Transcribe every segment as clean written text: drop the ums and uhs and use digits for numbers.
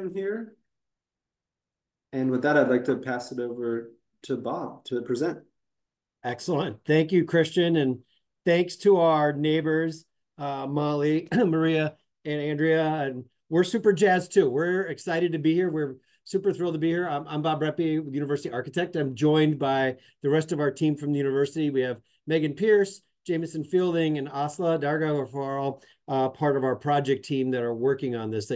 program here. And with that, I'd like to pass it over to Bob to present. Excellent. Thank you, Christian. And thanks to our neighbors, Molly, Maria, and Andrea. And we're super jazzed too. We're excited to be here. We're super thrilled to be here. I'm Bob Reppy, with University Architect. I'm joined by the rest of our team from the university. We have Megan Pierce, Jameson Fielding, and Asla Darga for all part of our project team that are working on this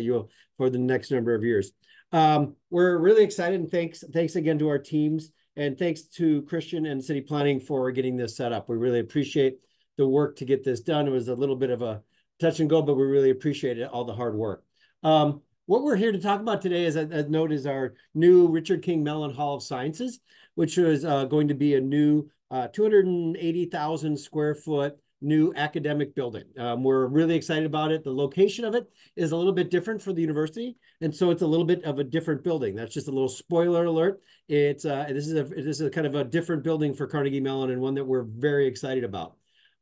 for the next number of years. We're really excited, and thanks again to our teams. And thanks to Christian and City Planning for getting this set up. We really appreciate the work to get this done. It was a little bit of a touch and go, but we really appreciate all the hard work. What we're here to talk about today, as note, is our new Richard King Mellon Hall of Sciences, which is going to be a new 280,000 square foot new academic building. We're really excited about it. The location of it is a little bit different for the university, and so it's a little bit of a different building. That's just a little spoiler alert. This is a kind of a different building for Carnegie Mellon, and one that we're very excited about.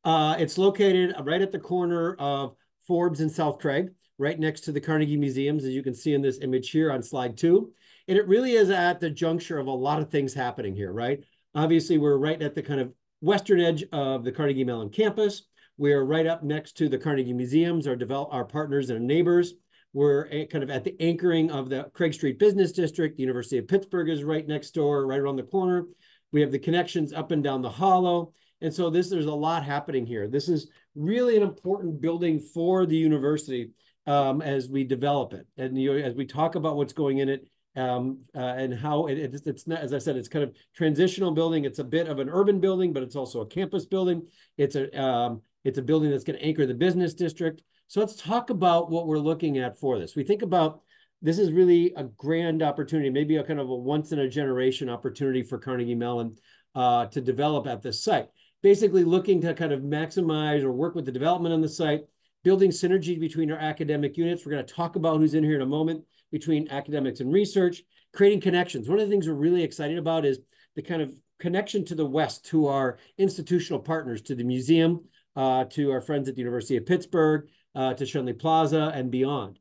It's located right at the corner of Forbes and South Craig, right next to the Carnegie Museums, as you can see in this image here on slide 2. And it really is at the juncture of a lot of things happening here, right? Obviously, we're right at the kind of western edge of the Carnegie Mellon campus. We're right up next to the Carnegie Museums, our partners and neighbors. We're kind of at the anchoring of the Craig Street Business District. The University of Pittsburgh is right next door, right around the corner. We have the connections up and down the hollow. And so there's a lot happening here. This is really an important building for the university as we develop it. And as we talk about what's going in it, and how it's not, as I said, it's kind of transitional building. It's a bit of an urban building, but it's also a campus building. It's a building that's going to anchor the business district. So let's talk about what we're looking at for this. We think about this is really a grand opportunity, maybe a kind of a once in a generation opportunity for Carnegie Mellon to develop at this site. Basically looking to kind of maximize or work with the development on the site, building synergy between our academic units. We're going to talk about who's in here in a moment, between academics and research, creating connections. One of the things we're really excited about is the kind of connection to the West, to our institutional partners, to the museum, to our friends at the University of Pittsburgh, to Shenley Plaza and beyond.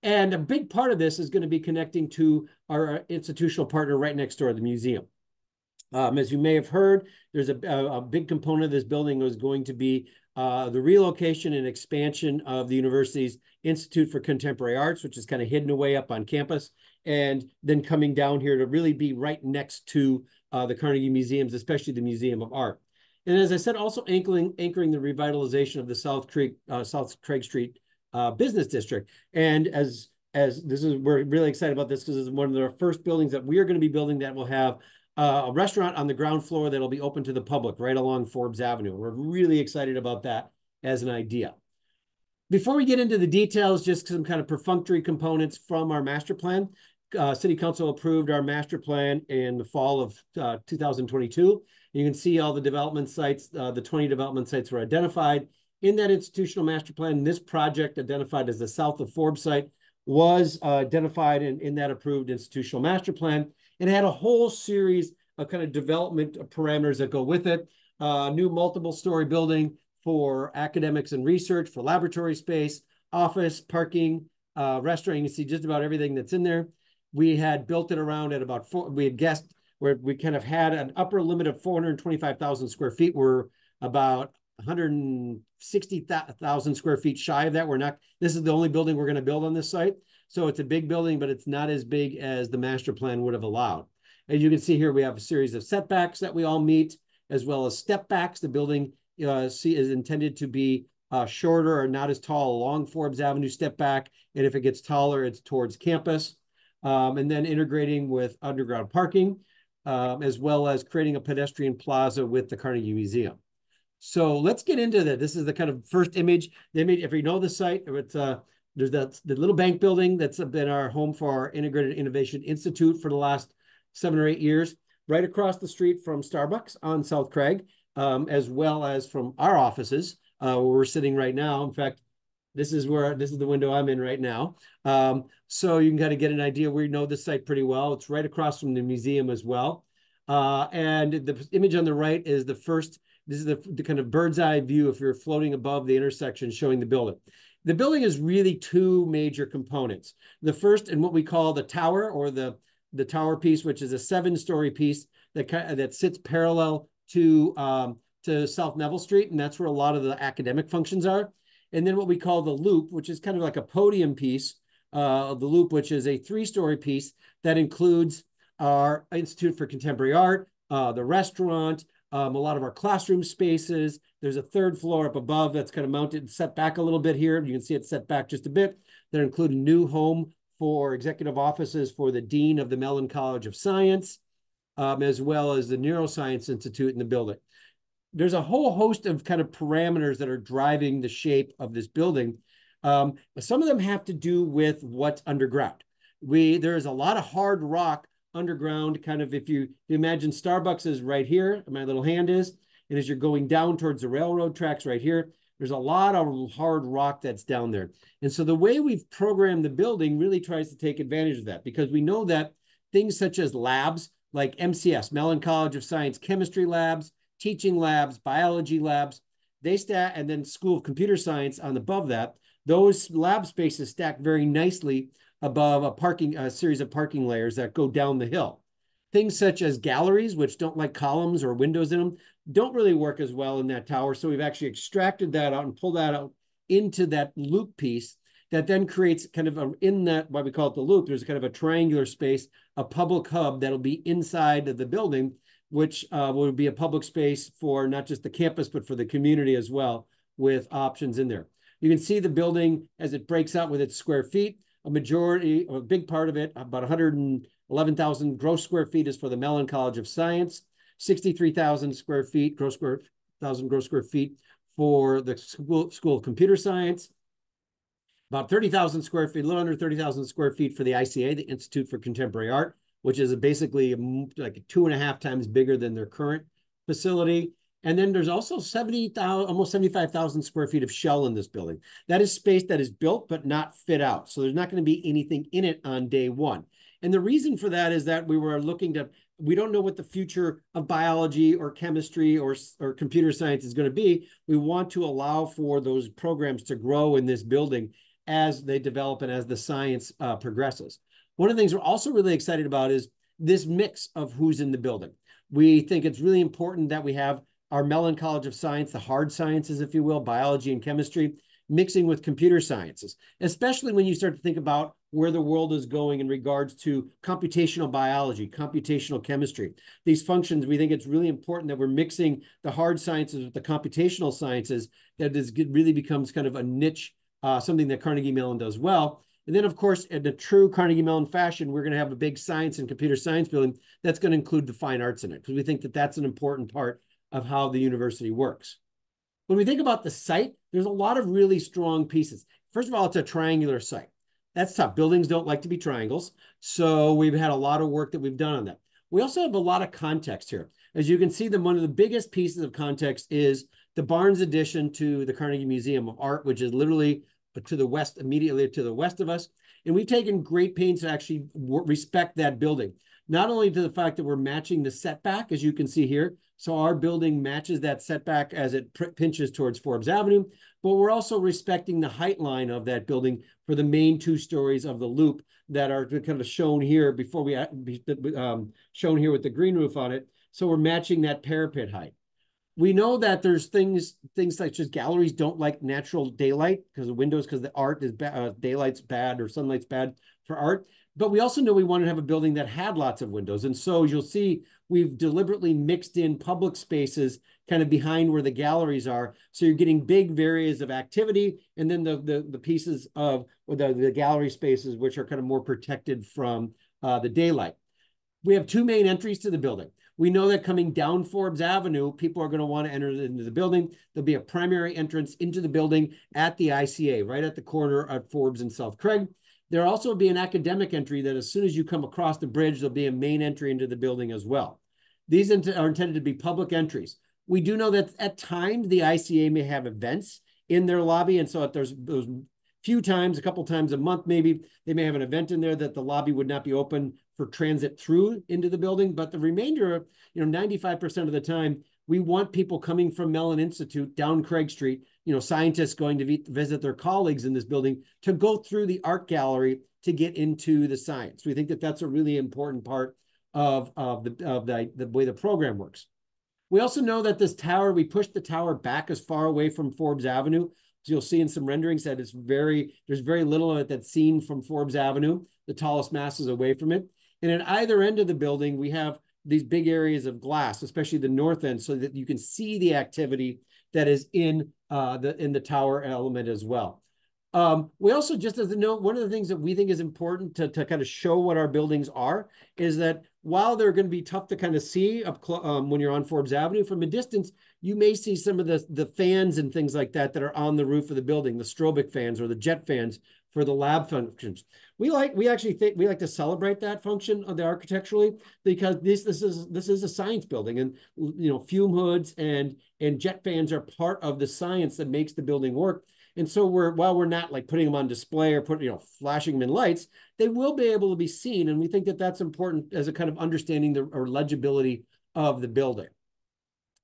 And a big part of this is going to be connecting to our institutional partner right next door, the museum. As you may have heard, there's a big component of this building was going to be the relocation and expansion of the university's Institute for Contemporary Arts, which is kind of hidden away up on campus, and then coming down here to really be right next to the Carnegie Museums, especially the Museum of Art. And as I said, also anchoring the revitalization of the South Craig Street Business District. And as we're really excited about this because it's one of the first buildings that we are going to be building that will have a restaurant on the ground floor that'll be open to the public right along Forbes Avenue. We're really excited about that as an idea. Before we get into the details, just some kind of perfunctory components from our master plan. City Council approved our master plan in the fall of 2022. You can see all the development sites, the 20 development sites were identified. In that institutional master plan, this project identified as the South of Forbes site was identified in that approved institutional master plan. It had a whole series of kind of development parameters that go with it. New multiple story building for academics and research, for laboratory space, office, parking, restaurant. You can see just about everything that's in there. We had built it around at about we had guessed where we kind of had an upper limit of 425,000 square feet. We're about 160,000 square feet shy of that. This is the only building we're going to build on this site. So it's a big building, but it's not as big as the master plan would have allowed. As you can see here, we have a series of setbacks that we all meet, as well as step backs. The building is intended to be shorter or not as tall along Forbes Avenue step back. And if it gets taller, it's towards campus. And then integrating with underground parking, as well as creating a pedestrian plaza with the Carnegie Museum. So let's get into that. This is the kind of first image. The image, if you know the site, it's there's the little bank building that's been our home for our Integrated Innovation Institute for the last 7 or 8 years, right across the street from Starbucks on South Craig, as well as from our offices where we're sitting right now. In fact, this is the window I'm in right now. So you can kind of get an idea. We know the site pretty well. It's right across from the museum as well. And the image on the right is the first. This is the kind of bird's eye view if you're floating above the intersection showing the building. The building is really two major components. The first, and what we call the tower, or the tower piece, which is a 7-story piece that sits parallel to South Neville Street, and that's where a lot of the academic functions are. And then what we call the loop, which is kind of like a podium piece, the loop, which is a 3-story piece that includes our Institute for Contemporary Art, the restaurant, a lot of our classroom spaces. There's a 3rd floor up above that's kind of mounted and set back a little bit here. You can see it set back just a bit. That include a new home for executive offices for the Dean of the Mellon College of Science, as well as the Neuroscience Institute in the building. There's a whole host of kind of parameters that are driving the shape of this building. Some of them have to do with what's underground. There's a lot of hard rock underground, kind of, if you imagine Starbucks is right here, my little hand is, and as you're going down towards the railroad tracks right here, there's a lot of hard rock that's down there. And so the way we've programmed the building really tries to take advantage of that, because we know that things such as labs, like MCS, Mellon College of Science chemistry labs, teaching labs, biology labs, and then School of Computer Science on above that, those lab spaces stack very nicely above a series of parking layers that go down the hill. Things such as galleries, which don't like columns or windows in them, don't really work as well in that tower. So we've actually extracted that out and pulled that out into that loop piece that then creates kind of in that, why we call it the loop, there's kind of a triangular space, a public hub that'll be inside of the building, which will be a public space for not just the campus, but for the community as well, with options in there. You can see the building as it breaks out with its square feet. A big part of it, about 111,000 gross square feet, is for the Mellon College of Science, 63,000 square feet, gross square feet for the School of Computer Science, about 30,000 square feet, a little under 30,000 square feet for the ICA, the Institute for Contemporary Art, which is basically like 2.5 times bigger than their current facility. And then there's also 70,000, almost 75,000 square feet of shell in this building. That is space that is built but not fit out. So there's not going to be anything in it on day one. And the reason for that is that we don't know what the future of biology or chemistry or computer science is going to be. We want to allow for those programs to grow in this building as they develop and as the science progresses. One of the things we're also really excited about is this mix of who's in the building. We think it's really important that we have our Mellon College of Science, the hard sciences, if you will, biology and chemistry, mixing with computer sciences, especially when you start to think about where the world is going in regards to computational biology, computational chemistry. These functions, we think it's really important that we're mixing the hard sciences with the computational sciences, that really becomes kind of a niche, something that Carnegie Mellon does well. And then, of course, in the true Carnegie Mellon fashion, we're going to have a big science and computer science building that's going to include the fine arts in it, because we think that that's an important part of how the university works. When we think about the site, there's a lot of really strong pieces. First of all, it's a triangular site. That's tough. Buildings don't like to be triangles. So we've had a lot of work that we've done on that. We also have a lot of context here. As you can see, one of the biggest pieces of context is the Barnes addition to the Carnegie Museum of Art, which is literally to the west, immediately to the west of us. And we've taken great pains to actually respect that building. Not only to the fact that we're matching the setback, as you can see here, so our building matches that setback as it pinches towards Forbes Avenue, but we're also respecting the height line of that building for the main 2 stories of the loop that are kind of shown here shown here with the green roof on it. So we're matching that parapet height. We know that there's things such as galleries don't like natural daylight because of windows, because the art is daylight's bad or sunlight's bad for art. But we also know we wanted to have a building that had lots of windows. And so you'll see we've deliberately mixed in public spaces kind of behind where the galleries are. So you're getting big areas of activity, and then the pieces of the gallery spaces, which are kind of more protected from the daylight. We have 2 main entries to the building. We know that coming down Forbes Avenue, people are going to want to enter into the building. There'll be a primary entrance into the building at the ICA, right at the corner of Forbes and South Craig. There'll also be an academic entry that as soon as you come across the bridge, there'll be a main entry into the building as well. These are intended to be public entries. We do know that at times the ICA may have events in their lobby. And so if there's those a couple times a month, maybe they may have an event in there that the lobby would not be open for transit through into the building. But the remainder, 95% of the time, we want people coming from Mellon Institute down Craig Street scientists going to visit their colleagues in this building to go through the art gallery to get into the science. We think that that's a really important part of the way the program works. We also know that this tower, we pushed the tower back as far away from Forbes Avenue. So you'll see in some renderings that there's very little of it that's seen from Forbes Avenue. The tallest mast is away from it. And at either end of the building, we have these big areas of glass, especially the north end, so that you can see the activity that is in the tower element as well. We also, just as a note, one of the things that we think is important to kind of show what our buildings are is that while they're going to be tough to kind of see up when you're on Forbes Avenue, from a distance, you may see some of the fans and things like that that are on the roof of the building, the strobic fans or the jet fans for the lab functions. We actually think we like to celebrate that function of the architecturally, because this is a science building, and fume hoods and jet fans are part of the science that makes the building work. And so while we're not like putting them on display or flashing them in lights, they will be able to be seen. And we think that that's important as a kind of understanding or legibility of the building.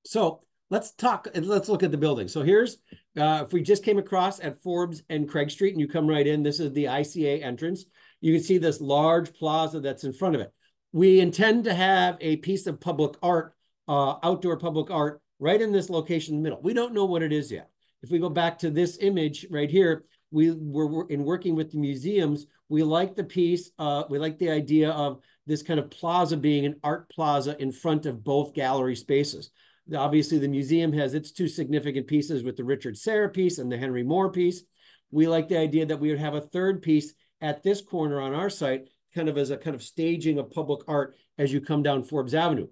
So let's look at the building. So here's, if we just came across at Forbes and Craig Street and you come right in, this is the ICA entrance. You can see this large plaza that's in front of it. We intend to have a piece of public art, outdoor public art, right in this location in the middle. We don't know what it is yet. If we go back to this image right here, we're in working with the museums, we like the piece, we like the idea of this kind of plaza being an art plaza in front of both gallery spaces. Obviously, the museum has its two significant pieces with the Richard Serra piece and the Henry Moore piece. We like the idea that we would have a third piece at this corner on our site, kind of as a kind of staging of public art as you come down Forbes Avenue.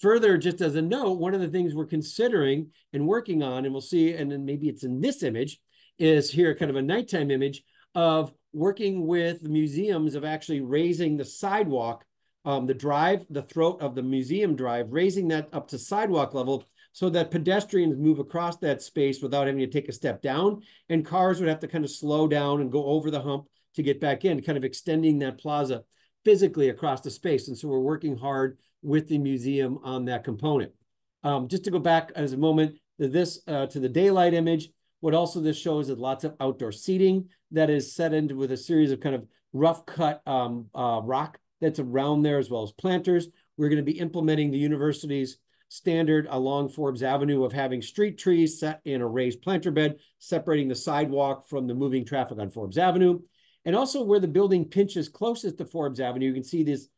Further, just as a note, one of the things we're considering and working on, and we'll see, and then maybe it's in this image, is here kind of a nighttime image of working with the museums of actually raising the sidewalk, the throat of the museum drive, raising that up to sidewalk level so that pedestrians move across that space without having to take a step down, and cars would have to kind of slow down and go over the hump to get back in, kind of extending that plaza physically across the space. And so we're working hard with the museum on that component. Just to go back as a moment to the daylight image, what also this shows is lots of outdoor seating that is set into with a series of kind of rough cut rock that's around there, as well as planters. We're going to be implementing the university's standard along Forbes Avenue of having street trees set in a raised planter bed, separating the sidewalk from the moving traffic on Forbes Avenue. And also where the building pinches closest to Forbes Avenue, you can see these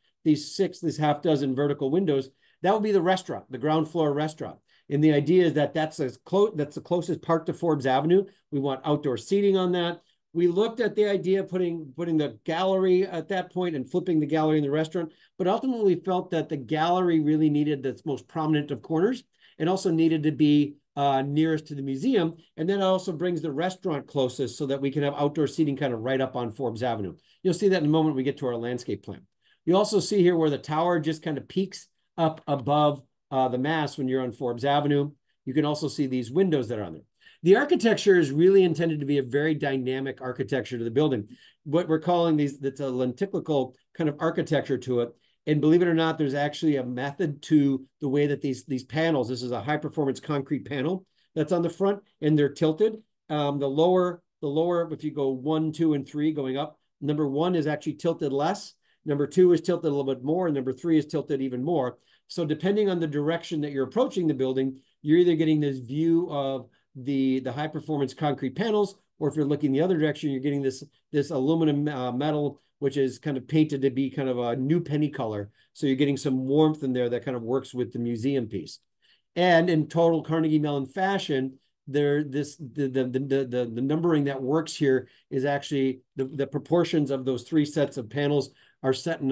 half dozen vertical windows. That will be the restaurant, the ground floor restaurant. And the idea is that that's the closest part to Forbes Avenue. We want outdoor seating on that. We looked at the idea of putting the gallery at that point and flipping the gallery in the restaurant, but ultimately felt that the gallery really needed the most prominent of corners and also needed to be nearest to the museum. And then it also brings the restaurant closest so that we can have outdoor seating kind of right up on Forbes Avenue. You'll see that in a moment when we get to our landscape plan. You also see here where the tower just kind of peaks up above the mast when you're on Forbes Avenue. You can also see these windows that are on there. The architecture is really intended to be a very dynamic architecture to the building. What we're calling that's a lenticular kind of architecture to it. And believe it or not, there's actually a method to the way that these panels, this is a high performance concrete panel that's on the front, and they're tilted. The lower, if you go 1, 2, and 3 going up, number 1 is actually tilted less. Number 2 is tilted a little bit more, and number 3 is tilted even more. So depending on the direction that you're approaching the building, you're either getting this view of the high performance concrete panels, or if you're looking the other direction, you're getting this aluminum metal, which is kind of painted to be kind of a new penny color. So you're getting some warmth in there that kind of works with the museum piece. And in total Carnegie Mellon fashion, the numbering that works here is actually the proportions of those 3 sets of panels are set in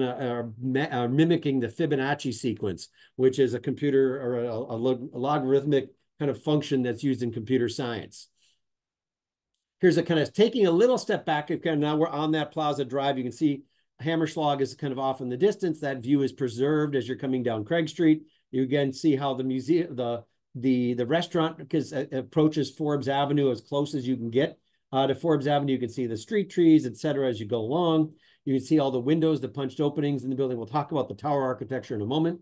mimicking the Fibonacci sequence, which is a computer or a logarithmic kind of function that's used in computer science. Here's a kind of taking a little step back. Now we're on that Plaza Drive. You can see Hammerschlag is kind of off in the distance. That view is preserved as you're coming down Craig Street. You again see how the museum, the restaurant approaches Forbes Avenue as close as you can get to Forbes Avenue. You can see the street trees, et cetera, as you go along. You can see all the windows, the punched openings in the building. We'll talk about the tower architecture in a moment.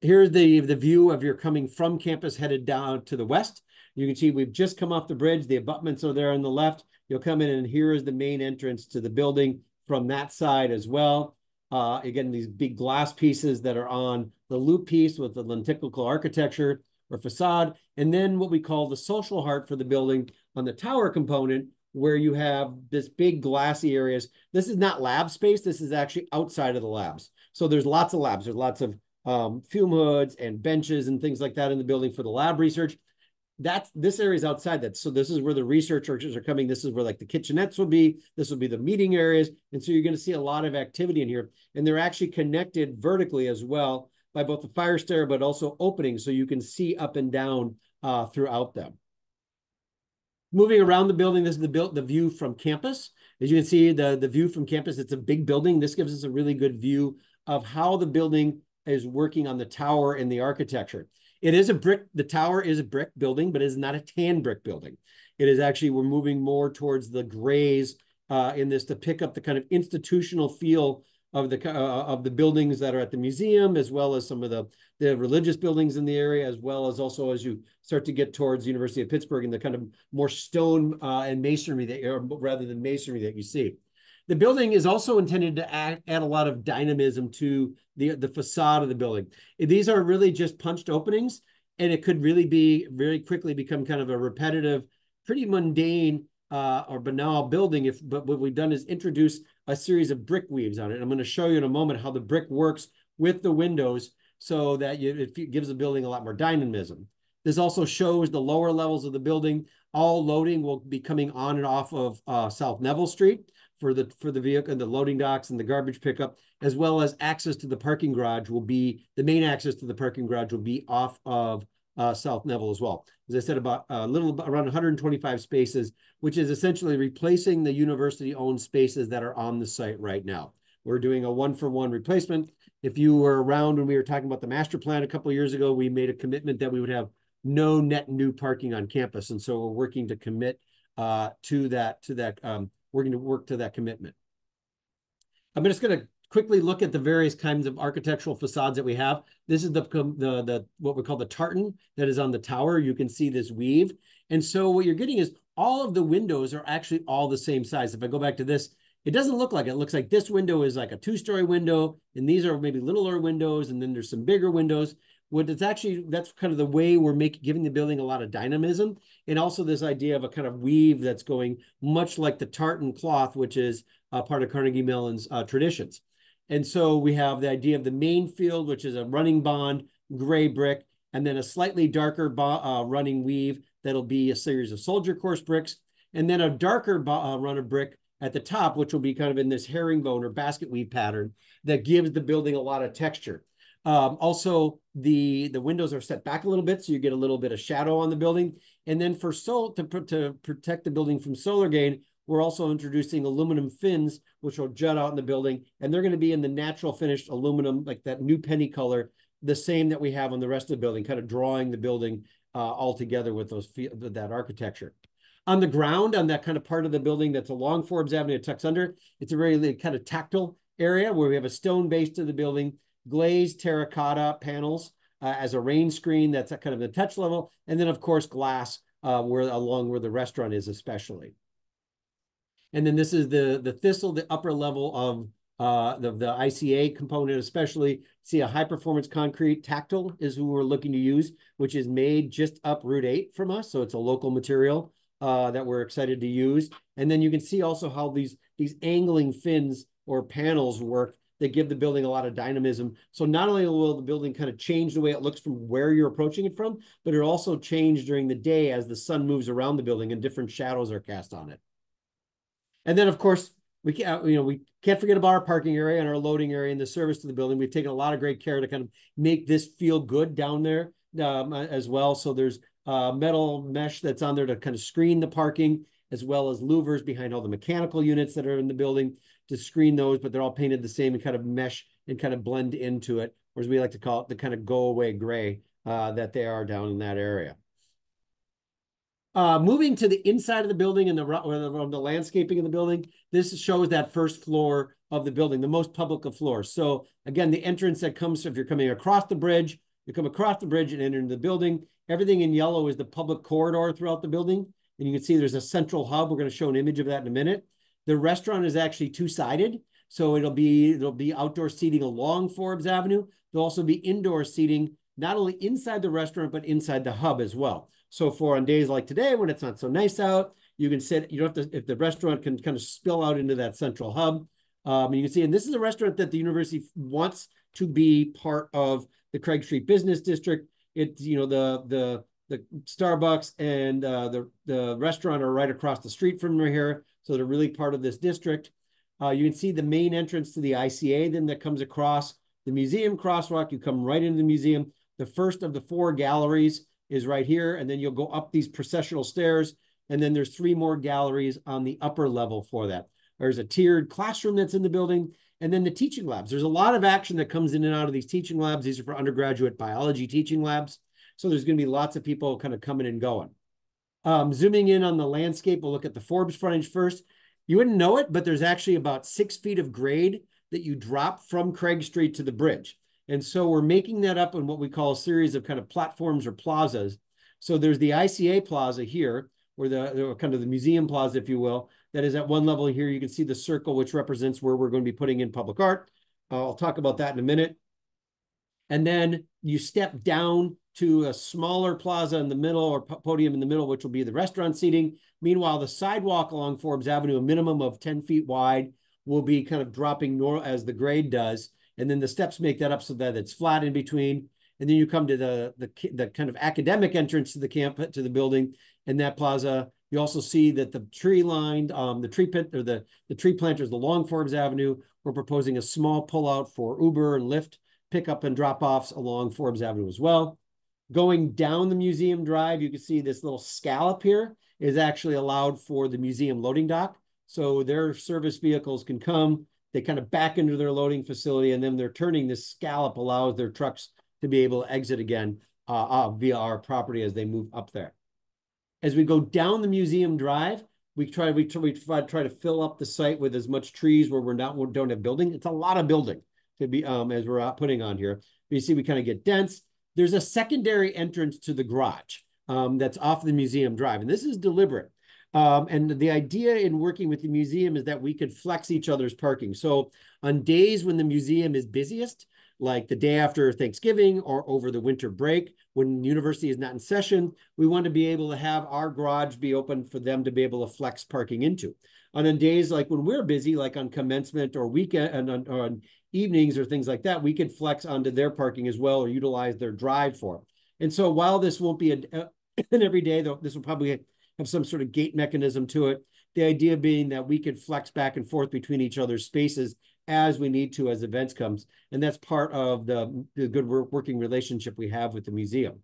Here's the view of your coming from campus headed down to the west. You can see we've just come off the bridge. The abutments are there on the left. You'll come in and here is the main entrance to the building from that side as well. Again, these big glass pieces that are on the loop piece with the lenticular architecture or facade. And then what we call the social heart for the building on the tower component, where you have this big glassy areas. This is not lab space. This is actually outside of the labs. So there's lots of labs. There's lots of fume hoods and benches and things like that in the building for the lab research. This area is outside that. So this is where the researchers are coming. This is where like the kitchenettes will be. This will be the meeting areas. And so you're going to see a lot of activity in here. And they're actually connected vertically as well by both the fire stair, but also openings. So you can see up and down throughout them. Moving around the building, this is the view from campus. As you can see, the view from campus, it's a big building. This gives us a really good view of how the building is working on the tower and the architecture. It is a brick, the tower is a brick building, but it is not a tan brick building. It is actually, we're moving more towards the grays in this to pick up the kind of institutional feel of the buildings that are at the museum, as well as some of the religious buildings in the area, as well as also as you start to get towards the University of Pittsburgh and the kind of more stone and masonry that, or rather than masonry that you see. The building is also intended to add a lot of dynamism to the facade of the building. These are really just punched openings, and it could really be very quickly become kind of a repetitive, pretty mundane or banal building. But what we've done is introduce a series of brick weaves on it. I'm going to show you in a moment how the brick works with the windows so that it gives the building a lot more dynamism. This also shows the lower levels of the building. All loading will be coming on and off of South Neville Street for the vehicle and the loading docks and the garbage pickup, as well as access to the parking garage will be, the main access to the parking garage will be off of South Neville as well. As I said, about around 125 spaces, which is essentially replacing the university-owned spaces that are on the site right now. We're doing a one-for-one replacement. If you were around when we were talking about the master plan a couple of years ago, we made a commitment that we would have no net new parking on campus. And so we're working to commit to that we're going to work to that commitment. I'm just going to quickly look at the various kinds of architectural facades that we have. This is the what we call the tartan that is on the tower. You can see this weave. And so what you're getting is all of the windows are actually all the same size. If I go back to this, it doesn't look like it. It looks like this window is like a two-story window, and these are maybe littler windows, and then there's some bigger windows. What it's actually, that's kind of the way we're giving the building a lot of dynamism, and also this idea of a kind of weave that's going much like the tartan cloth, which is part of Carnegie Mellon's traditions. And so we have the idea of the main field, which is a running bond, gray brick, and then a slightly darker running weave that'll be a series of soldier course bricks, and then a darker run of brick at the top, which will be kind of in this herringbone or basket weave pattern that gives the building a lot of texture. Also, the windows are set back a little bit, so you get a little bit of shadow on the building. And then for to protect the building from solar gain, we're also introducing aluminum fins, which will jut out in the building. And they're going to be in the natural finished aluminum, like that new penny color, the same that we have on the rest of the building, kind of drawing the building all together with that architecture. On the ground, on that kind of part of the building that's along Forbes Avenue, it tucks under, it's a very kind of tactile area where we have a stone base to the building, glazed terracotta panels as a rain screen that's at kind of the touch level, and then of course glass along where the restaurant is especially. And then this is the thistle, the upper level of the ICA component especially. See a high performance concrete tactile is who we're looking to use, which is made just up Route 8 from us. So it's a local material that we're excited to use. And then you can see also how these angling fins or panels work that give the building a lot of dynamism. So not only will the building kind of change the way it looks from where you're approaching it from, but it'll also change during the day as the sun moves around the building and different shadows are cast on it. And then, of course, we can't forget about our parking area and our loading area and the service to the building. We've taken a lot of great care to kind of make this feel good down there as well. So there's metal mesh that's on there to kind of screen the parking, as well as louvers behind all the mechanical units that are in the building to screen those, but they're all painted the same and kind of mesh and kind of blend into it, or as we like to call it, the kind of go away gray that they are down in that area. Moving to the inside of the building and the landscaping of the building, this shows that first floor of the building, the most public of floors. So again, the entrance that comes, if you're coming across the bridge, you come across the bridge and enter into the building, Everything in yellow is the public corridor throughout the building. And you can see there's a central hub. We're going to show an image of that in a minute. The restaurant is actually two-sided. So it'll be outdoor seating along Forbes Avenue. There'll also be indoor seating, not only inside the restaurant, but inside the hub as well. So for on days like today, when it's not so nice out, you can sit, you don't have to, if the restaurant can kind of spill out into that central hub. You can see, and this is a restaurant that the university wants to be part of the Craig Street Business District. It's, you know, the Starbucks and the restaurant are right across the street from here. So they're really part of this district. You can see the main entrance to the ICA then that comes across the museum crosswalk. You come right into the museum. The first of the 4 galleries is right here. And then you'll go up these processional stairs. And then there's 3 more galleries on the upper level for that. There's a tiered classroom that's in the building. And then the teaching labs. There's a lot of action that comes in and out of these teaching labs. These are for undergraduate biology teaching labs. So there's going to be lots of people kind of coming and going. Zooming in on the landscape, we'll look at the Forbes frontage first. You wouldn't know it, but there's actually about 6 feet of grade that you drop from Craig Street to the bridge. And so we're making that up in what we call a series of kind of platforms or plazas. So there's the ICA Plaza here, or the kind of the museum plaza, if you will, that is at one level here. You can see the circle, which represents where we're going to be putting in public art. I'll talk about that in a minute. And then you step down to a smaller plaza in the middle, or podium in the middle, which will be the restaurant seating. Meanwhile, the sidewalk along Forbes Avenue, a minimum of 10 feet wide, will be kind of dropping as the grade does. And then the steps make that up so that it's flat in between. And then you come to the kind of academic entrance to the camp, to the building in that plaza. You also see that the tree lined, the tree pit, or the tree planters along Forbes Avenue. We're proposing a small pullout for Uber and Lyft pickup and drop-offs along Forbes Avenue as well. Going down the museum drive, you can see this little scallop here is actually allowed for the museum loading dock. So their service vehicles can come, they kind of back into their loading facility, and then they're turning this scallop allows their trucks to be able to exit again via our property as they move up there. As we go down the museum drive, we try to fill up the site with as much trees where we don't have building. It's a lot of building to be as we're putting on here. But you see, we kind of get dense. There's a secondary entrance to the garage that's off the museum drive, and this is deliberate. And the idea in working with the museum is that we could flex each other's parking. So on days when the museum is busiest, like the day after Thanksgiving or over the winter break, when university is not in session, we want to be able to have our garage be open for them to be able to flex parking into. And on days like when we're busy, like on commencement or weekend, and on evenings or things like that, we could flex onto their parking as well or utilize their drive for it. And so while this won't be an every day, though, this will probably have some sort of gate mechanism to it. The idea being that we could flex back and forth between each other's spaces as we need to as events comes. And that's part of the good working relationship we have with the museum.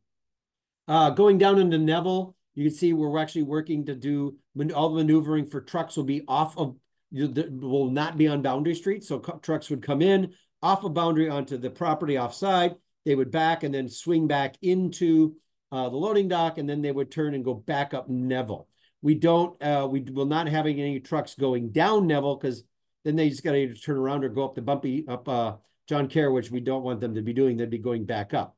Going down into Neville, you can see we're actually working to do all the maneuvering for trucks will be off of, will not be on Boundary Street. So trucks would come in off of Boundary onto the property offside. They would back and then swing back into the loading dock, and then they would turn and go back up Neville. We will not having any trucks going down Neville because then they just got to either turn around or go up the bumpy up John Kerr, which we don't want them to be doing. They'd be going back up.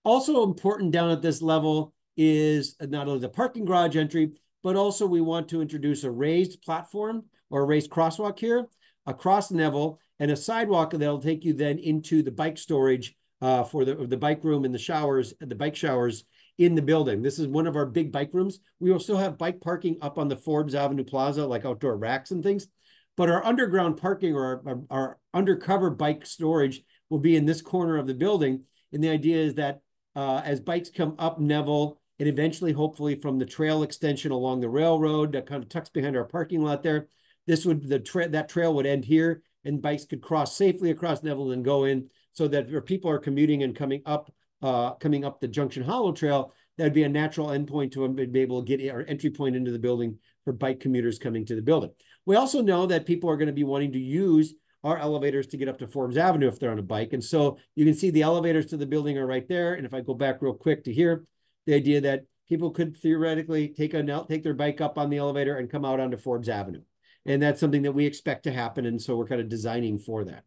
Also important down at this level is not only the parking garage entry, but also we want to introduce a raised platform or a raised crosswalk here across Neville and a sidewalk that'll take you then into the bike storage for the bike room and the showers, the bike showers in the building. This is one of our big bike rooms. We will still have bike parking up on the Forbes Avenue Plaza, like outdoor racks and things. But our underground parking or our undercover bike storage will be in this corner of the building. And the idea is that as bikes come up Neville and eventually, hopefully, from the trail extension along the railroad that kind of tucks behind our parking lot there, that trail would end here, and bikes could cross safely across Neville and go in, so that where people are commuting and coming up the Junction Hollow Trail, that would be a natural endpoint to be able to get our entry point into the building for bike commuters coming to the building. We also know that people are going to be wanting to use our elevators to get up to Forbes Avenue if they're on a bike. And so you can see the elevators to the building are right there. And if I go back real quick to here, the idea that people could theoretically take their bike up on the elevator and come out onto Forbes Avenue. And that's something that we expect to happen. And so we're kind of designing for that.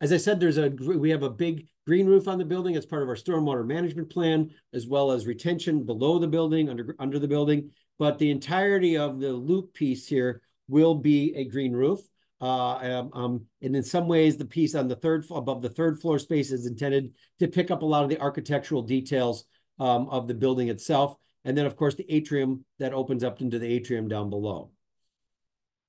As I said, we have a big green roof on the building as part of our stormwater management plan, as well as retention below the building, under the building. But the entirety of the loop piece here will be a green roof. And in some ways, the piece on the above the third floor space is intended to pick up a lot of the architectural details of the building itself. And then, of course, the atrium that opens up into the atrium down below.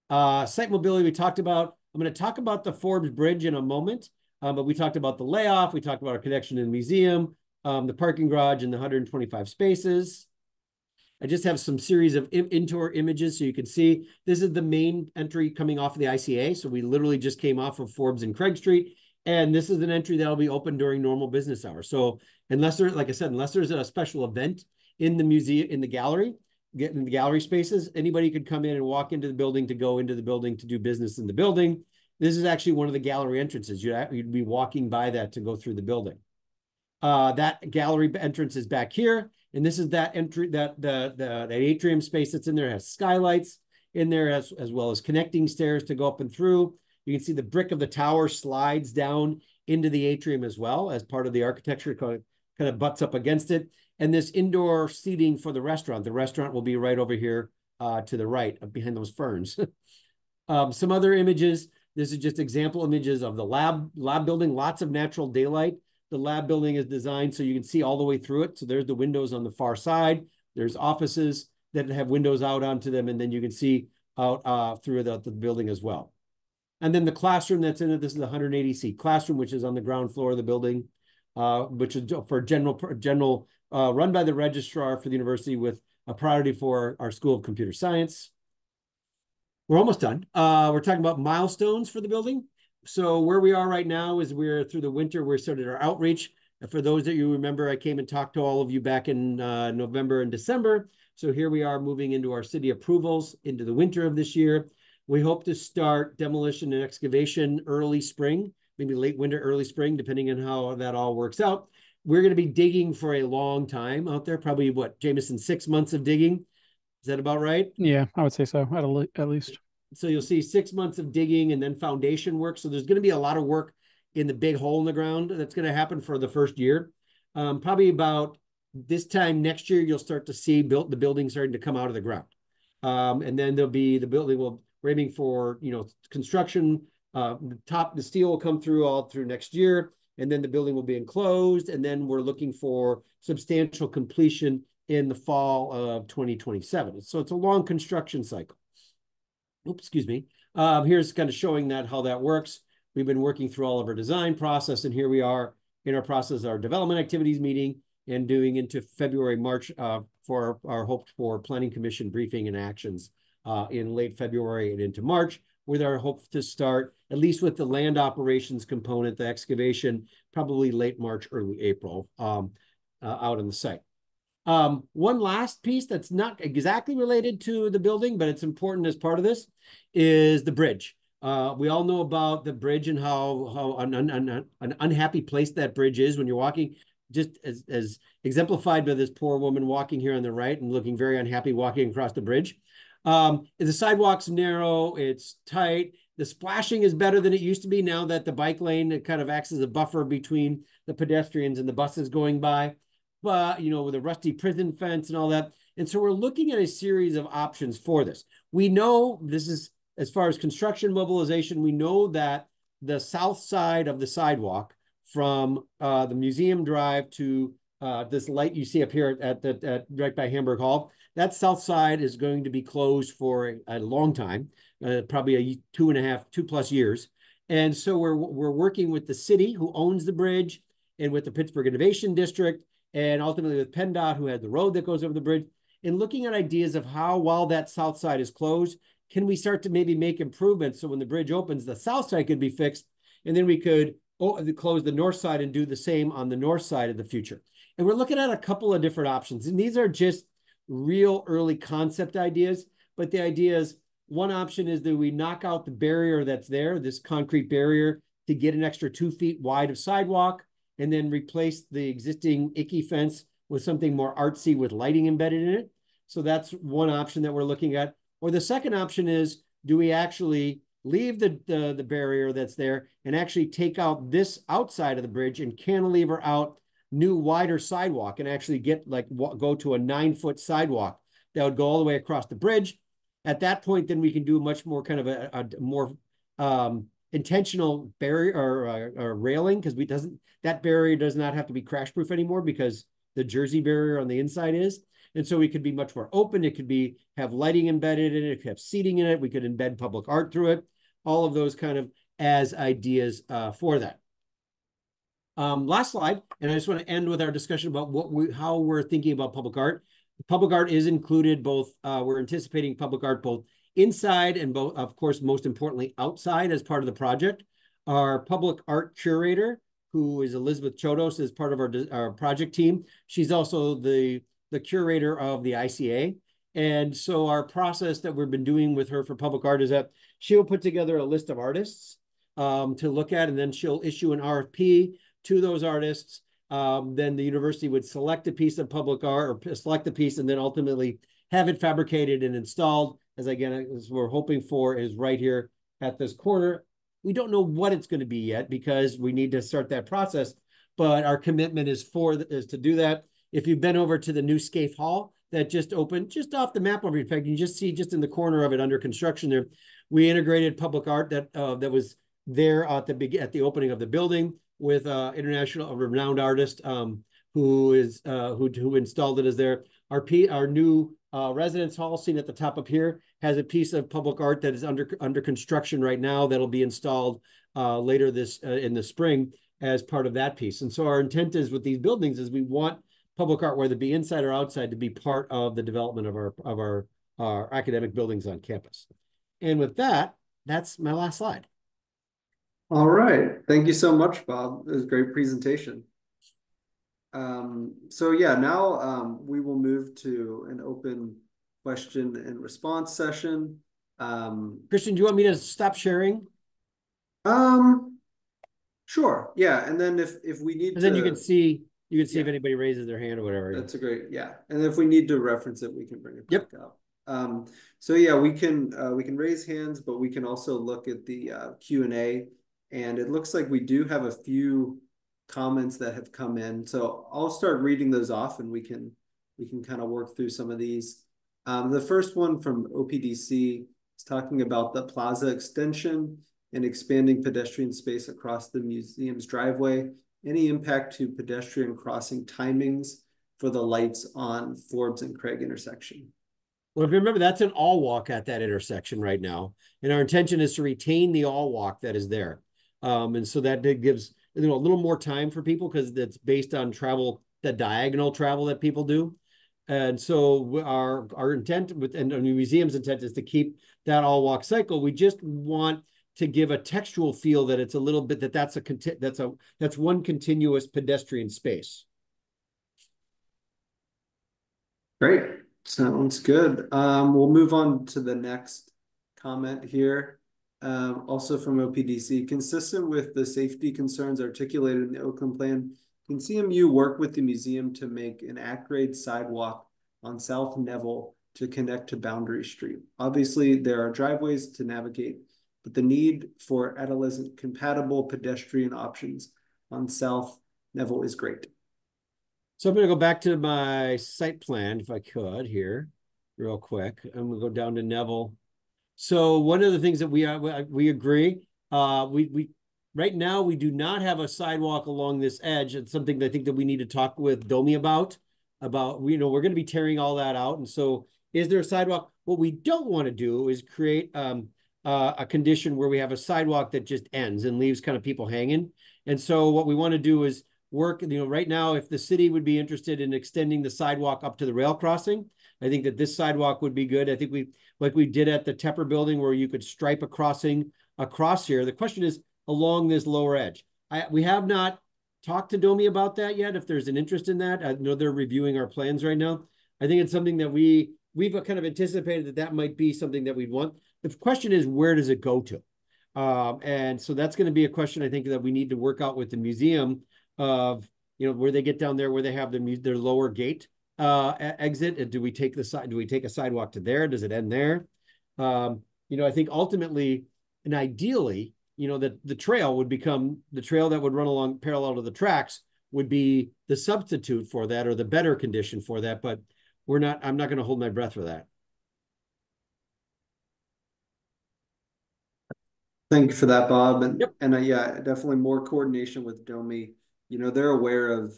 Site mobility we talked about. I'm going to talk about the Forbes Bridge in a moment, but we talked about the layoff. We talked about our connection to the museum, the parking garage, and the 125 spaces. I just have some series of indoor images so you can see. This is the main entry coming off of the ICA. So we literally just came off of Forbes and Craig Street. And this is an entry that'll be open during normal business hours. So unless there, like I said, unless there's a special event in the museum, in the gallery spaces, anybody could come in and walk into the building to go into the building to do business in the building. This is actually one of the gallery entrances. You'd be walking by that to go through the building. That gallery entrance is back here. And this is that entry, that atrium space that's in there. It has skylights in there as well as connecting stairs to go up and through. You can see the brick of the tower slides down into the atrium as well as part of the architecture, kind of butts up against it. And this indoor seating for the restaurant. The restaurant will be right over here to the right behind those ferns. Some other images. This is just example images of the lab building, lots of natural daylight. The lab building is designed so you can see all the way through it. So there's the windows on the far side. There's offices that have windows out onto them, and then you can see out through the building as well. And then the classroom that's in it, this is a 180-seat classroom, which is on the ground floor of the building, which is for general run by the registrar for the university with a priority for our School of Computer Science. We're almost done. We're talking about milestones for the building. So where we are right now is we're through the winter. We started our outreach. For those that you remember, I came and talked to all of you back in November and December. So here we are moving into our city approvals into the winter of this year. We hope to start demolition and excavation early spring, maybe late winter, early spring, depending on how that all works out. We're going to be digging for a long time out there, probably what, Jameson, 6 months of digging. Is that about right? Yeah, I would say so, at least. So you'll see 6 months of digging and then foundation work. So there's going to be a lot of work in the big hole in the ground that's going to happen for the first year. Probably about this time next year, you'll start to see the building starting to come out of the ground. And then there'll be the building we're aiming for, construction. The steel will come through all through next year, and then the building will be enclosed. And then we're looking for substantial completion in the fall of 2027. So it's a long construction cycle. Oops, excuse me. Here's kind of showing how that works. We've been working through all of our design process, and here we are in our process, our development activities meeting, and doing into February, March for our hoped for planning commission briefing and actions in late February and into March, with our hope to start, at least with the land operations component, the excavation, probably late March, early April out on the site. One last piece that's not exactly related to the building, but it's important as part of this, is the bridge. We all know about the bridge and how an unhappy place that bridge is when you're walking, just as exemplified by this poor woman walking here on the right and looking very unhappy walking across the bridge. The sidewalk's narrow, it's tight. The splashing is better than it used to be now that the bike lane, it kind of acts as a buffer between the pedestrians and the buses going by. But, with a rusty prison fence and all that. And so we're looking at a series of options for this. We know this is, as far as construction mobilization, we know that the south side of the sidewalk from the Museum Drive to this light you see up here at right by Hamburg Hall, that south side is going to be closed for a long time, probably 2+ years. And so we're working with the city who owns the bridge and with the Pittsburgh Innovation District, and ultimately with PennDOT, who had the road that goes over the bridge, and looking at ideas of how, while that south side is closed, can we start to maybe make improvements so when the bridge opens, the south side could be fixed, and then we could close the north side and do the same on the north side of the future. And we're looking at a couple of different options, and these are just real early concept ideas, but the idea is, one option is that we knock out the barrier that's there, this concrete barrier, to get an extra 2 feet wide of sidewalk, and then replace the existing icky fence with something more artsy with lighting embedded in it. So that's one option that we're looking at. Or the second option is, do we actually leave the barrier that's there and actually take out this outside of the bridge and cantilever out new wider sidewalk and actually get like go to a 9-foot sidewalk that would go all the way across the bridge. At that point, then we can do much more kind of a more intentional barrier or railing, because that barrier does not have to be crash proof anymore because the Jersey barrier on the inside is. And so we could be much more open. It could be have lighting embedded in it. It could have seating in it. We could embed public art through it. All of those kind of as ideas for that. Last slide, and I just want to end with our discussion about how we're thinking about public art. Public art is included both. We're anticipating public art both inside and both, of course, most importantly, outside as part of the project. Our public art curator, who is Elizabeth Chodos, is part of our project team. She's also the curator of the ICA. And so our process that we've been doing with her for public art is that she'll put together a list of artists to look at, and then she'll issue an RFP to those artists. Then the university would select a piece of public art or select a piece and then ultimately have it fabricated and installed. As we're hoping for is right here at this corner. We don't know what it's going to be yet because we need to start that process, but our commitment is to do that. If you've been over to the new Scaife Hall that just opened, just off the map over here, in fact, you can just see just in the corner of it under construction there, we integrated public art that was there at the opening of the building with international renowned artist who installed it as there. Our new residence hall seen at the top up here has a piece of public art that is under construction right now that'll be installed later in the spring as part of that piece. And so our intent is with these buildings is we want public art, whether it be inside or outside, to be part of the development of our academic buildings on campus. And with that, that's my last slide. All right. Thank you so much, Bob. It was a great presentation. So yeah, now we will move to an open question and response session. Christian, do you want me to stop sharing? Sure. Yeah. And then if we need and then you can see if anybody raises their hand or whatever. That's yeah. And if we need to reference it, we can bring it back up. So yeah, we can raise hands, but we can also look at the Q&A. And it looks like we do have a few comments that have come in. So I'll start reading those off and we can kind of work through some of these. The first one from OPDC is talking about the plaza extension and expanding pedestrian space across the museum's driveway. Any impact to pedestrian crossing timings for the lights on Forbes and Craig intersection? Well, if you remember, that's an all walk at that intersection right now. And our intention is to retain the all walk that is there. And so that gives a little more time for people because it's based on travel, the diagonal travel that people do. And so our intent and the museum's intent is to keep that all walk cycle. We just want to give a textual feel that it's a little bit that's one continuous pedestrian space. Great. Sounds good. We'll move on to the next comment here. Also from OPDC, consistent with the safety concerns articulated in the Oakland plan, can CMU work with the museum to make an at-grade sidewalk on South Neville to connect to Boundary Street? Obviously, there are driveways to navigate, but the need for adolescent-compatible pedestrian options on South Neville is great. So I'm going to go back to my site plan, if I could, here, real quick. I'm going to go down to Neville. So one of the things that we agree, we right now we do not have a sidewalk along this edge. It's something that I think that we need to talk with Domi about. We're going to be tearing all that out. And so is there a sidewalk? What we don't want to do is create a condition where we have a sidewalk that just ends and leaves kind of people hanging. And so what we want to do is work, right now, if the city would be interested in extending the sidewalk up to the rail crossing, I think that this sidewalk would be good. I think like we did at the Tepper building where you could stripe a crossing across here. The question is along this lower edge. We have not talked to Domi about that yet. If there's an interest in that, I know they're reviewing our plans right now. I think it's something that we've kind of anticipated that might be something that we'd want. The question is, where does it go to? And so that's going to be a question I think that we need to work out with the museum of, where they get down there, where they have their lower gate exit. Do we take a sidewalk to there? Does it end there? I think ultimately And ideally, that the trail would become the trail that would run along parallel to the tracks would be the substitute for that, or the better condition for that. But I'm not going to hold my breath for that. Thank you for that, Bob. And Yep. Yeah, definitely more coordination with Domi. They're aware of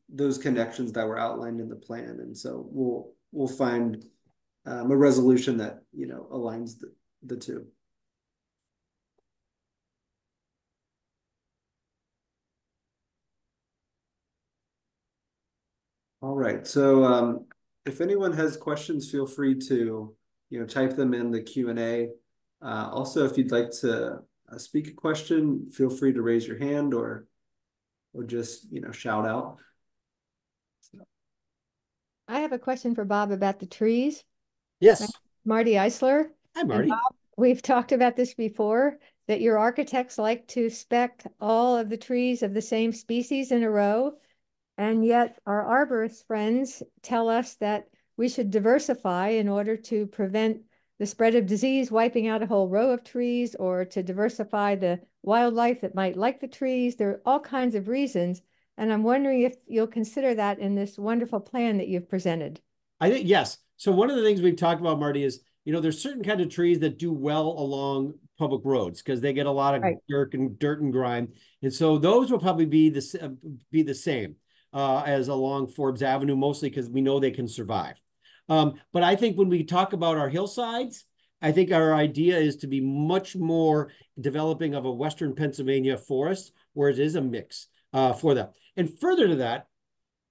those connections that were outlined in the plan, and so we'll find a resolution that aligns the two. All right. So if anyone has questions, feel free to type them in the Q&A. Also, if you'd like to speak a question, feel free to raise your hand or just shout out. I have a question for Bob about the trees. Yes. Marty Eisler. Hi, Marty. Bob, we've talked about this before, that your architects like to spec all of the trees of the same species in a row. And yet our arborist friends tell us that we should diversify in order to prevent the spread of disease, wiping out a whole row of trees, or to diversify the wildlife that might like the trees. There are all kinds of reasons. And I'm wondering if you'll consider that in this wonderful plan that you've presented. I think, yes. So one of the things we've talked about, Marty, is, there's certain kind of trees that do well along public roads because they get a lot of dirt and grime. And so those will probably be the same as along Forbes Avenue, mostly because we know they can survive. But I think when we talk about our hillsides, I think our idea is to be much more developing of a Western Pennsylvania forest, where it is a mix for that. And further to that,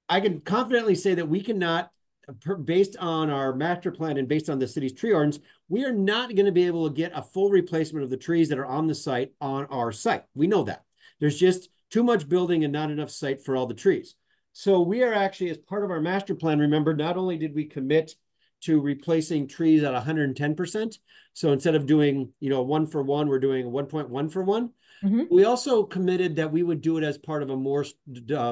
I can confidently say that we cannot, based on our master plan and based on the city's tree ordinance, we are not going to be able to get a full replacement of the trees that are on the site on our site. We know that. There's just too much building and not enough site for all the trees. So we are actually, as part of our master plan, remember, not only did we commit to replacing trees at 110%. So instead of doing, 1 for 1, we're doing 1.1 for 1. Mm-hmm. We also committed that we would do it as part of a more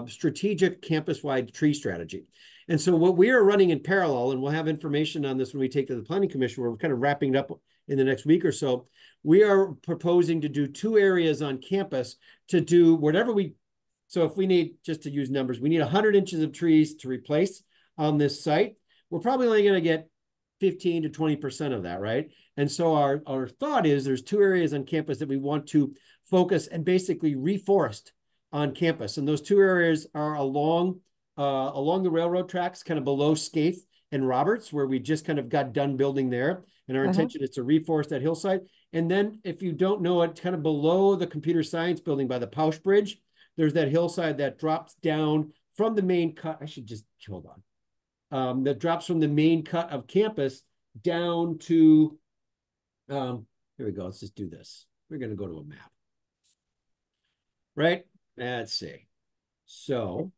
strategic campus-wide tree strategy. And so what we are running in parallel, and we'll have information on this when we take to the Planning Commission, we're kind of wrapping it up in the next week or so, we are proposing to do 2 areas on campus to do whatever so if we need, just to use numbers, we need 100 inches of trees to replace on this site. We're probably only going to get 15 to 20% of that, right? And so our thought is there's 2 areas on campus that we want to focus and basically reforest on campus. And those 2 areas are along the railroad tracks, kind of below Scaife and Roberts, where we just kind of got done building there. And our intention is to reforest that hillside. And then if you don't know it, kind of below the computer science building by the Pausch Bridge, there's that hillside that drops down from the main cut. I should just, hold on. That drops from the main cut of campus down to, here we go. Let's just do this. We're going to go to a map. Right? Let's see. So,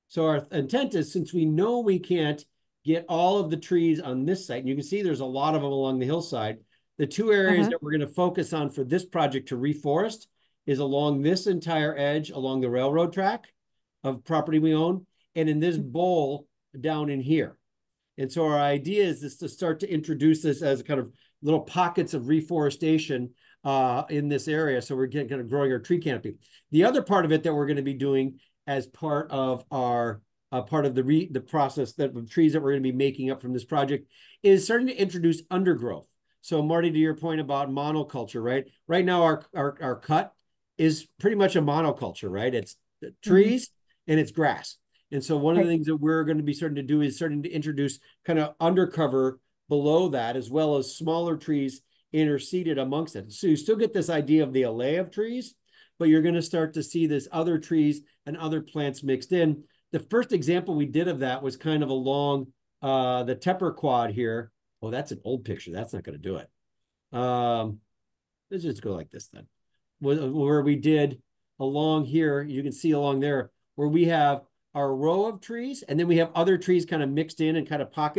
So our intent is, since we know we can't get all of the trees on this site, and you can see there's a lot of them along the hillside, the 2 areas that we're going to focus on for this project to reforest is along this entire edge, along the railroad track of property we own, and in this bowl down in here. And so our idea is to start to introduce this as kind of little pockets of reforestation in this area. So we're kind of growing our tree canopy. The other part of it that we're going to be doing as part of our the process that of trees that we're going to be making up from this project is starting to introduce undergrowth. So Marty, to your point about monoculture, right? Right now our cut is pretty much a monoculture, right? It's trees and it's grass. And so one of the things that we're going to be starting to do is starting to introduce kind of undercover below that, as well as smaller trees interseeded amongst it. So you still get this idea of the alley of trees, but you're going to start to see this other trees and other plants mixed in. The first example we did of that was kind of along the Tepper Quad here. Oh, that's an old picture. That's not going to do it. Let's just go like this then. Where we did along here, you can see along there, where we have our row of trees, and then we have other trees kind of mixed in and kind of poke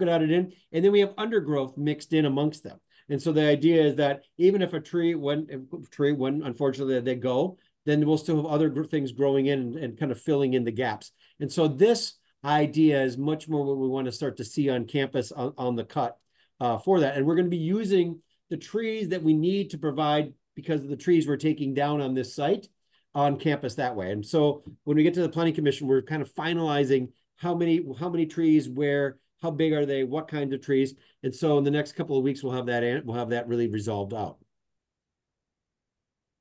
it out in, and then we have undergrowth mixed in amongst them. And so the idea is that even if a tree, when unfortunately they go, then we'll still have other things growing in and kind of filling in the gaps. And so this idea is much more what we want to start to see on campus on the cut for that. And we're going to be using the trees that we need to provide because of the trees we're taking down on this site on campus that way. And so when we get to the Planning Commission, we're kind of finalizing how many trees, where, how big are they, what kinds of trees. And so in the next couple of weeks, we'll have that really resolved out.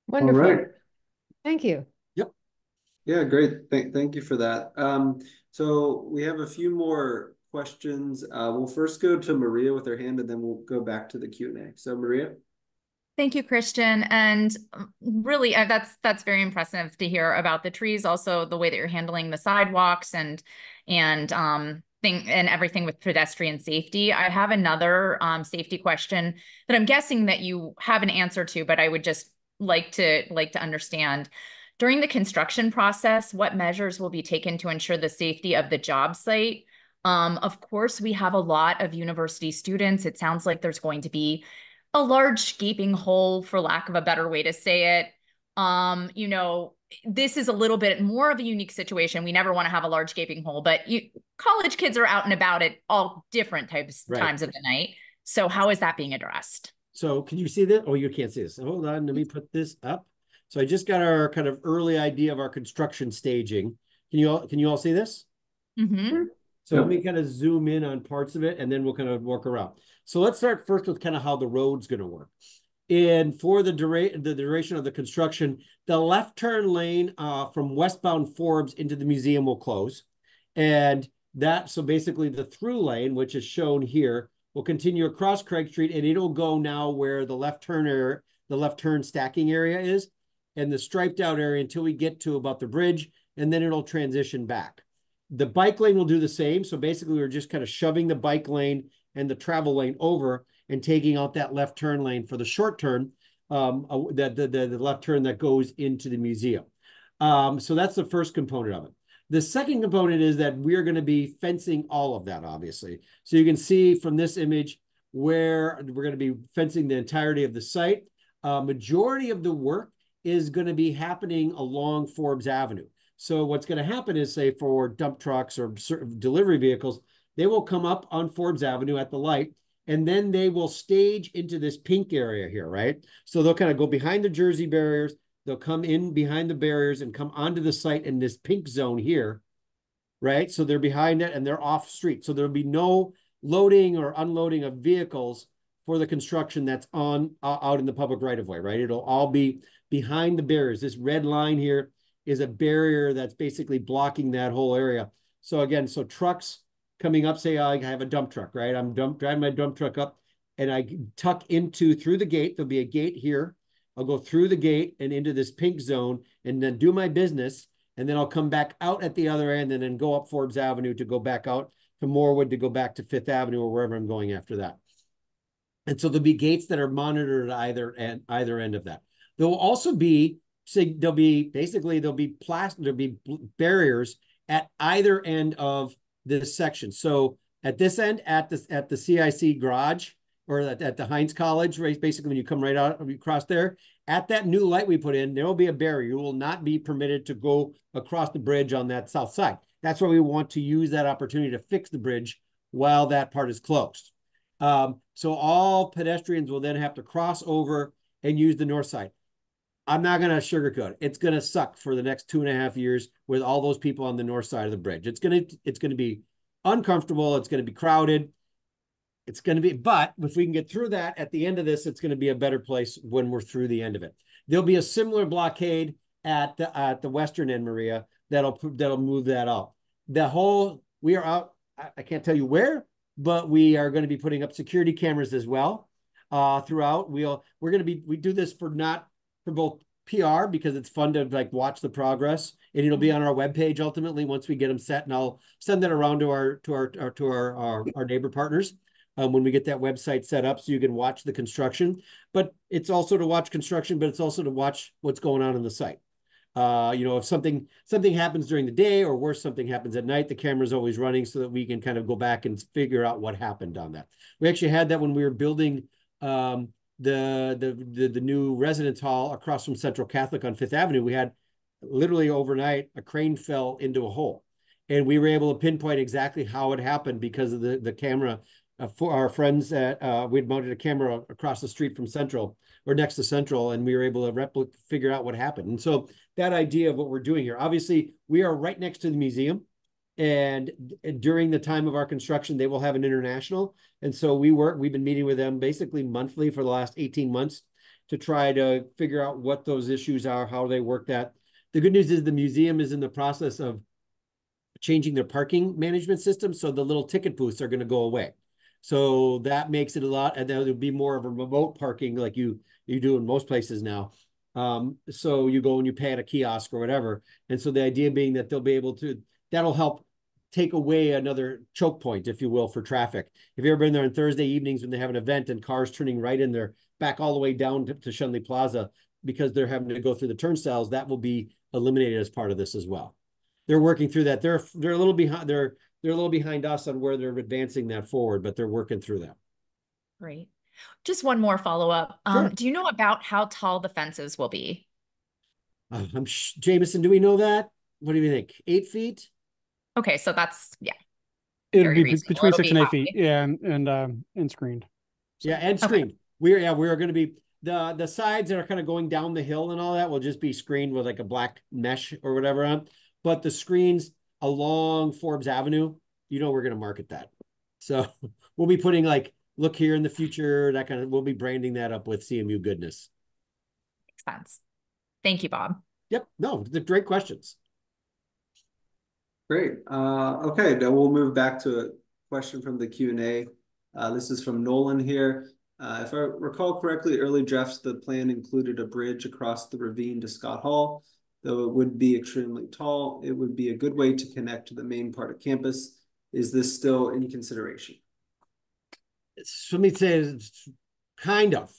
Wonderful. All right. Thank you. Yep. Yeah, great. Thank you for that. So we have a few more questions. We'll first go to Maria with her hand, and then we'll go back to the Q&A. So Maria. Thank you, Christian. And really, that's very impressive to hear about the trees. Also, the way that you're handling the sidewalks and everything with pedestrian safety. I have another safety question that I'm guessing that you have an answer to, but I would just like to understand. During the construction process, what measures will be taken to ensure the safety of the job site? Of course, we have a lot of university students. It sounds like there's going to be a large gaping hole, for lack of a better way to say it. You know, this is a little bit more of a unique situation. We never want to have a large gaping hole, but college kids are out and about at all different times of the night. So how is that being addressed? So can you see that? Oh, you can't see this. Hold on, let me put this up. So I just got our kind of early idea of our construction staging. Can you all see this? Mm-hmm. So let me kind of zoom in on parts of it, and then we'll kind of work around. So let's start first with kind of how the road's going to work. And for the duration of the construction, the left turn lane from westbound Forbes into the museum will close. And so basically the through lane, which is shown here, will continue across Craig Street, and it'll go now where the left turn stacking area is, and the striped out area until we get to about the bridge, and then it'll transition back. The bike lane will do the same. So basically we're just kind of shoving the bike lane and the travel lane over and taking out that left turn lane for the short turn, the left turn that goes into the museum. So that's the first component of it. The second component is that we're going to be fencing all of that, obviously. So you can see from this image where we're going to be fencing the entirety of the site. Majority of the work is going to be happening along Forbes Avenue. So what's going to happen is, say, for dump trucks or delivery vehicles, they will come up on Forbes Avenue at the light, and then they will stage into this pink area here, right? So they'll kind of go behind the Jersey barriers. They'll come in behind the barriers and come onto the site in this pink zone here, right? So they're behind it and they're off street. So there'll be no loading or unloading of vehicles for the construction that's out in the public right of way, right? It'll all be behind the barriers. This red line here is a barrier that's basically blocking that whole area. So again, so trucks coming up, say I have a dump truck, right? I'm driving my dump truck up and I tuck through the gate. There'll be a gate here. I'll go through the gate and into this pink zone and then do my business. And then I'll come back out at the other end and then go up Forbes Avenue to go back out to Morewood to go back to Fifth Avenue or wherever I'm going after that. And so there'll be gates that are monitored at either end of that. There will also be, there'll be barriers at either end of this section. So at this end, at the CIC garage or at the Heinz College, right? Basically, when you come right out across there, at that new light we put in, there will be a barrier. You will not be permitted to go across the bridge on that south side. That's why we want to use that opportunity to fix the bridge while that part is closed. So all pedestrians will then have to cross over and use the north side. I'm not going to sugarcoat it. It's going to suck for the next 2.5 years with all those people on the north side of the bridge. It's going to be uncomfortable. It's going to be crowded. It's going to be, but if we can get through that at the end of this, it's going to be a better place when we're through the end of it. There'll be a similar blockade at the western end, Maria, that'll move that out. We are out. I can't tell you where, but we are going to be putting up security cameras as well throughout. We do this for both PR because it's fun to like watch the progress, and it'll be on our webpage ultimately once we get them set, and I'll send that around to our neighbor partners when we get that website set up so you can watch the construction. But it's also to watch construction, but it's also to watch what's going on in the site. If something happens during the day, or worse, something happens at night, the camera's always running so that we can kind of go back and figure out what happened on that. We actually had that when we were building the new residence hall across from Central Catholic on Fifth Avenue. We had literally overnight a crane fell into a hole, and we were able to pinpoint exactly how it happened because of the camera for our friends at we'd mounted a camera across the street from Central or next to Central, and we were able to figure out what happened. And so that idea of what we're doing here, obviously we are right next to the museum, and during the time of our construction, they will have an international. And so we've been meeting with them basically monthly for the last 18 months to try to figure out what those issues are, how they work that. The good news is the museum is in the process of changing their parking management system. So the little ticket booths are going to go away. So that makes it a lot, and there'll be more of a remote parking like you do in most places now. So you go and you pay at a kiosk or whatever. And so the idea being that they'll be able to, that'll help take away another choke point, if you will, for traffic. If you've ever been there on Thursday evenings when they have an event and cars turning right in there, back all the way down to Shenley Plaza, because they're having to go through the turnstiles, that will be eliminated as part of this as well. They're working through that. They're a little behind. They're a little behind us on where they're advancing that forward, but they're working through that. Great. Just one more follow-up. Sure. Do you know about how tall the fences will be? Jameson, do we know that? What do you think? 8 feet? Okay, so that's, yeah. It'll be reasonable. between It'll 6 be and 8 high. feet. Yeah, and screened. So. Yeah, and screened. Okay. We're going to be the sides that are kind of going down the hill and all that will just be screened with like a black mesh or whatever on. But the screens along Forbes Avenue, we're going to market that. So we'll be putting like, look here in the future, that kind of, we'll be branding that up with CMU goodness. Makes sense. Thank you, Bob. Yep. No, they're great questions. Great. Okay, now we'll move back to a question from the Q&A. This is from Nolan here. If I recall correctly, early drafts, the plan included a bridge across the ravine to Scott Hall. Though it would be extremely tall, it would be a good way to connect to the main part of campus. Is this still in consideration? Let me say it's kind of.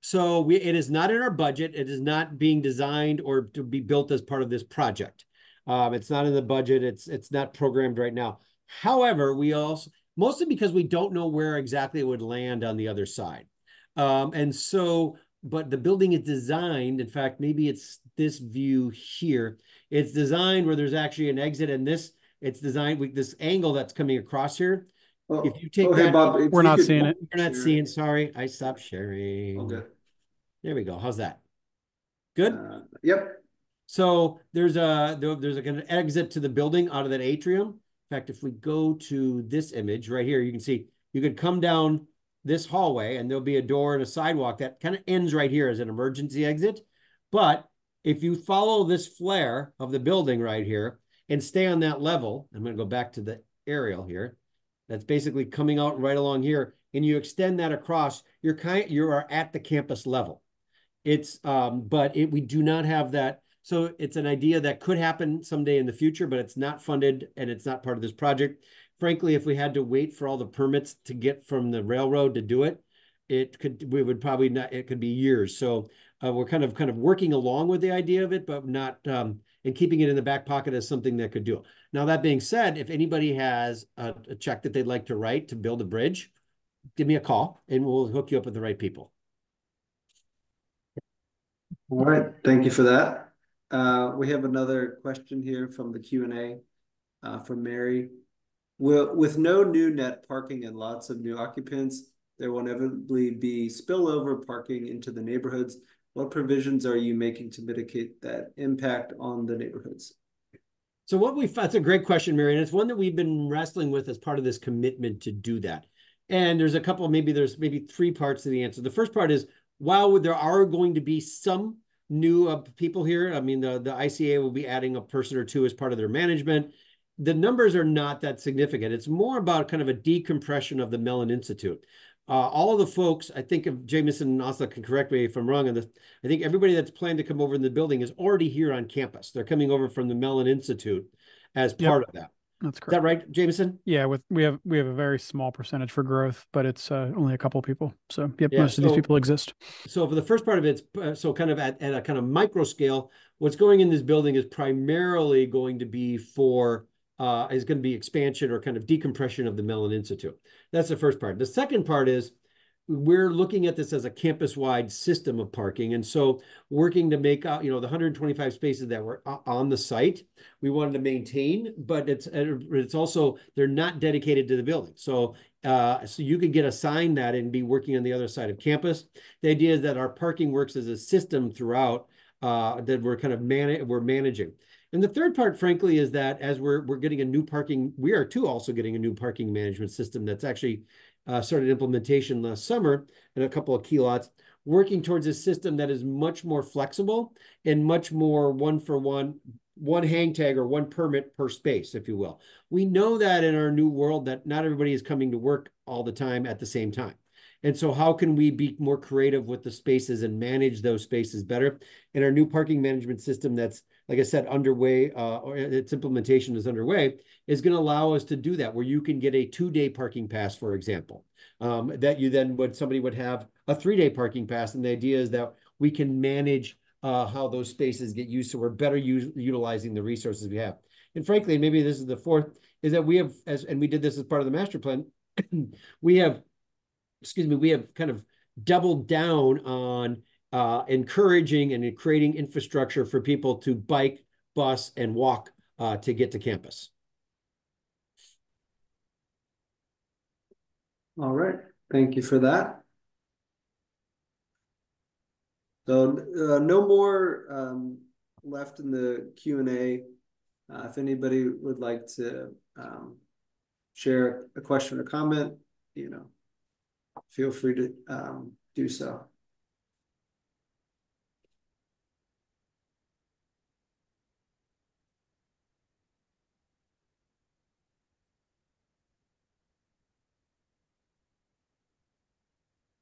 So it is not in our budget. It is not being designed or to be built as part of this project. It's not in the budget. It's not programmed right now. However, we also, mostly because we don't know where exactly it would land on the other side. And so, but the building is designed, in fact, maybe it's this view here. It's designed where there's actually an exit, and it's designed with this angle that's coming across here. Oh, if you take hey, that, Bob, we're not seeing it. We're not seeing, sorry, I stopped sharing. Okay. There we go. How's that? Good? Yep. So there's like an exit to the building out of that atrium. In fact, if we go to this image right here, you can see you could come down this hallway and there'll be a door and a sidewalk that kind of ends right here as an emergency exit. But if you follow this flare of the building right here and stay on that level, I'm going to go back to the aerial here. That's basically coming out right along here, and you extend that across, you are at the campus level. It's we do not have that. So it's an idea that could happen someday in the future, but it's not funded and it's not part of this project. Frankly, if we had to wait for all the permits to get from the railroad to do it, it could be years. So we're kind of working along with the idea of it, but not, and keeping it in the back pocket as something that could do it. Now, that being said, if anybody has a check that they'd like to write to build a bridge, give me a call and we'll hook you up with the right people. All right, thank you for that. We have another question here from the Q&A from Mary. With no new net parking and lots of new occupants, there will inevitably be spillover parking into the neighborhoods. What provisions are you making to mitigate that impact on the neighborhoods? So that's a great question, Mary, and it's one that we've been wrestling with as part of this commitment to do that. And there's a couple, maybe 3 parts to the answer. The first part is, while there are going to be some new people here, I mean, the ICA will be adding a person or two as part of their management. The numbers are not that significant. It's more about kind of a decompression of the Mellon Institute. All of the folks, I think if Jameson also can correct me if I'm wrong on this, I think everybody that's planned to come over in the building is already here on campus. They're coming over from the Mellon Institute as part of that. That's correct. Is that right, Jameson? Yeah, we have a very small percentage for growth, but it's only a couple people. So yep, Yeah, most of these people exist. So for the first part of it, so kind of at a kind of micro scale, what's going in this building is primarily going to be is going to be expansion or kind of decompression of the Mellon Institute. That's the first part. The second part is we're looking at this as a campus-wide system of parking. And so working to make out, the 125 spaces that were on the site, we wanted to maintain, but it's also, they're not dedicated to the building. So so you could get assigned that and be working on the other side of campus. The idea is that our parking works as a system throughout that we're kind of managing. And the third part, frankly, is that as we're getting a new parking, we are too also getting a new parking management system that's actually started implementation last summer in a couple of key lots, working towards a system that is much more flexible and much more one hang tag or one permit per space, if you will. We know that in our new world that not everybody is coming to work all the time at the same time. And so how can we be more creative with the spaces and manage those spaces better? And our new parking management system that's, like I said, underway, or its implementation is underway, is going to allow us to do that, where you can get a 2-day parking pass, for example, that you then somebody would have a 3-day parking pass. And the idea is that we can manage how those spaces get used, so we're better utilizing the resources we have. And frankly, maybe this is the fourth, is that we have, and we did this as part of the master plan, we have kind of doubled down on encouraging and creating infrastructure for people to bike, bus, and walk to get to campus. All right, thank you for that. So no more left in the Q&A. If anybody would like to share a question or comment, feel free to do so.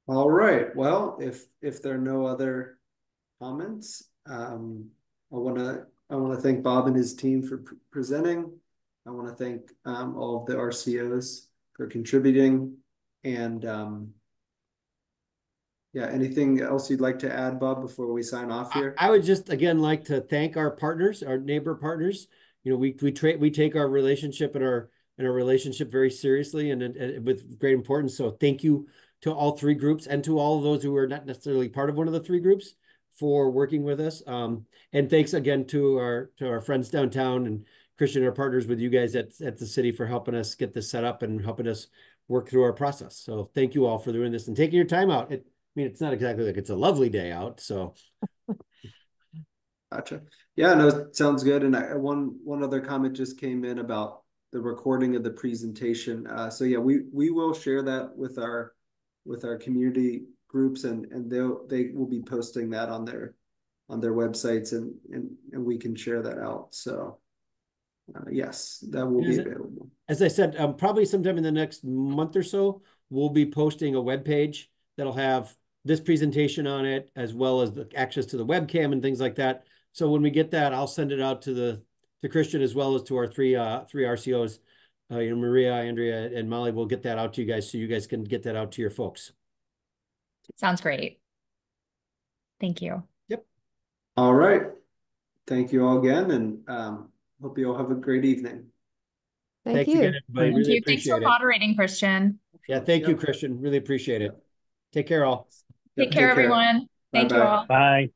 All right. Well, if there are no other comments, I want to thank Bob and his team for presenting. I want to thank all of the RCOs for contributing. And yeah, anything else you'd like to add, Bob, before we sign off here? I would just again like to thank our partners, our neighbor partners. We take our relationship and our relationship very seriously and with great importance. So thank you to all 3 groups and to all of those who are not necessarily part of one of the 3 groups for working with us. And thanks again to our friends downtown and Christian, our partners with you guys at the city, for helping us get this set up and helping us work through our process. So thank you all for doing this and taking your time out. It's not exactly like it's a lovely day out, so. Gotcha. Yeah, no, it sounds good. And one other comment just came in about the recording of the presentation. So yeah, we will share that with our community groups, and they will be posting that on their websites, and we can share that out. So yes, that will be available. As I said, probably sometime in the next month or so, we'll be posting a web page that'll have this presentation on it, as well as the access to the webcam and things like that. So when we get that, I'll send it out to Christian, as well as to our three RCOs. Maria, Andrea, and Molly will get that out to you guys, so you guys can get that out to your folks. Sounds great. Thank you. Yep. All right. Thank you all again, and hope you all have a great evening. Thank you. Again, everybody. Thank Really you. Thanks for appreciate it. moderating, Christian. Yeah, thank you, Christian. Really appreciate it. Take care, all. Take care, everyone. Thank you all. Bye.